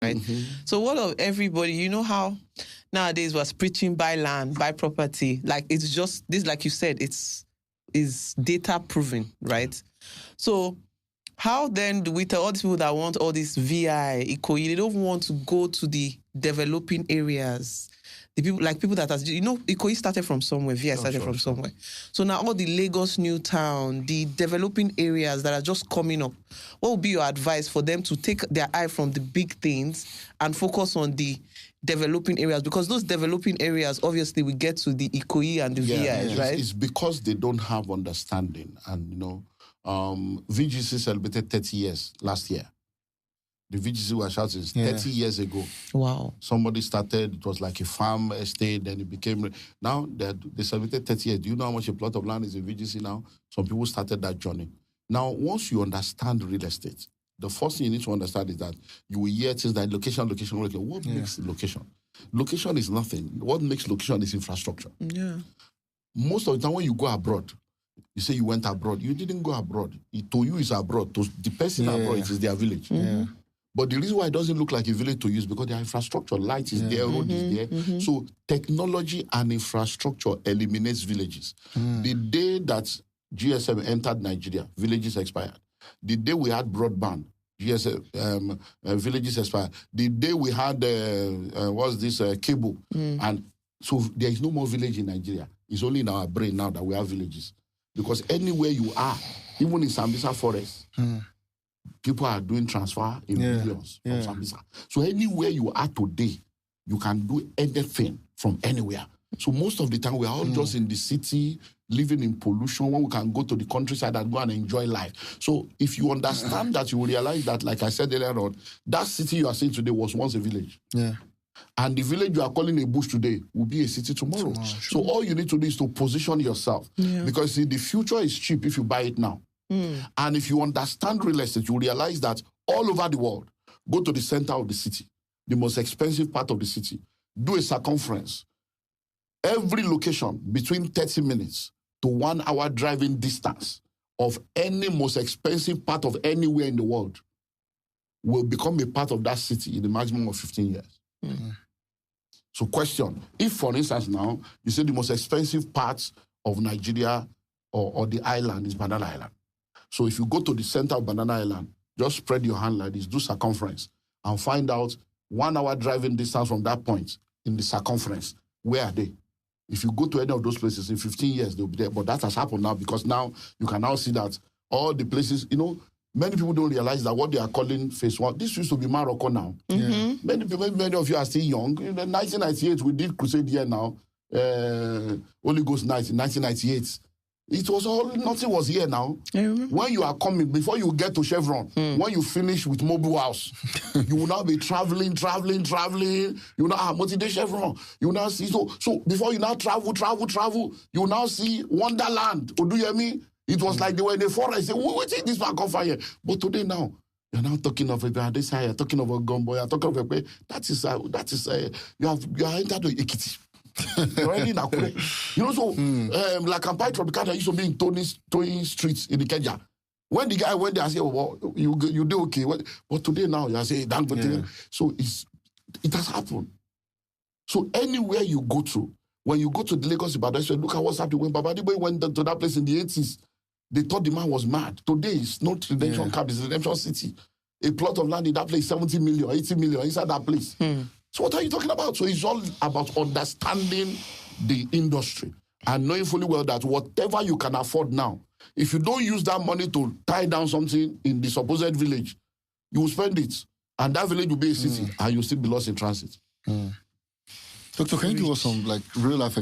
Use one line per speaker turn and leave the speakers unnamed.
right? So what of everybody, you know how nowadays we're preaching buy land, buy property, like it's just this, like you said, is data proven, right? So how then do we tell all these people that want all this VI, Ikoyi, they don't want to go to the developing areas? The people that has, Ikoyi started from somewhere, VI started from somewhere. So now all the Lagos New Town, the developing areas that are just coming up, what would be your advice for them to take their eye from the big things and focus on the developing areas? Because those developing areas, obviously, we get to the Ikoyi and the VIs, right?
It's because they don't have understanding. And, VGC celebrated 30 years last year. The VGC was shouting 30 years ago.
Wow.
Somebody started, it was like a farm estate, then it became, now they celebrated 30 years. Do you know how much a plot of land is in VGC now? Some people started that journey. Now, once you understand real estate, the first thing you need to understand is that you will hear things like location. What makes location? Location is nothing. What makes location is infrastructure.
Yeah.
Most of the time when you go abroad, you say you went abroad. You didn't go abroad. To you is abroad. To the person abroad, it is their village.
Mm-hmm.
But the reason why it doesn't look like a village to you is because their infrastructure, light is there, road is there. So technology and infrastructure eliminates villages. The day that GSM entered Nigeria, villages expired. The day we had broadband, GSM villages expired. The day we had cable, and so there is no more village in Nigeria. It's only in our brain now that we have villages, because anywhere you are, even in Sambisa Forest. People are doing transfer in millions from Sambisa. So anywhere you are today, you can do anything from anywhere. So most of the time, we are all just in the city, living in pollution, when we can go to the countryside and go and enjoy life. So if you understand that, you will realize that, like I said earlier on, that city you are seeing today was once a village. Yeah. And the village you are calling a bush today will be a city tomorrow. So all you need to do is to position yourself. Yeah. Because see, the future is cheap if you buy it now. And if you understand real estate, you realize that all over the world, go to the center of the city, the most expensive part of the city, do a circumference. Every location between 30 minutes to 1 hour driving distance of any most expensive part of anywhere in the world will become a part of that city in the maximum of 15 years. So question, if for instance now, you say the most expensive parts of Nigeria or the island is Banana Island. So if you go to the center of Banana Island, just spread your hand like this, do circumference, and find out 1 hour driving distance from that point in the circumference. Where are they? If you go to any of those places, in 15 years, they'll be there. But that has happened now, because now you can now see that all the places, many people don't realize that what they are calling phase one, this used to be Morocco now. Many of you are still young. In 1998, we did Crusade here now, Holy Ghost night in 1998. It was nothing was here now. When you are coming, before you get to Chevron, when you finish with Mobile House, you will now be traveling. You will now Motide Chevron. You will now see, so before you now travel, you will now see Wonderland. Do you hear me? It was like they were in the forest. Say, we take this man come fire. But today now, you're now talking of a this high, you're talking of a gumbo, you're talking of a that is you are entered the Ekiti. Already in Akure. Like Kampai Tropicana used to be in Tony Street in the Kenya. When the guy went there, I said, well, you do okay. But today now, you are saying, so it has happened. So anywhere you go to, when you go to the Lagos Ibadan, you look at what's happening. When Babadiboy went to that place in the 80s, they thought the man was mad. Today, it's not redemption camp, it's redemption city. A plot of land in that place, 70 million, 80 million inside that place. So what are you talking about? So it's all about understanding the industry and knowing fully well that whatever you can afford now, if you don't use that money to tie down something in the supposed village, you will spend it. And that village will be a city and you'll still be lost in transit.
Doctor, can you give us some real life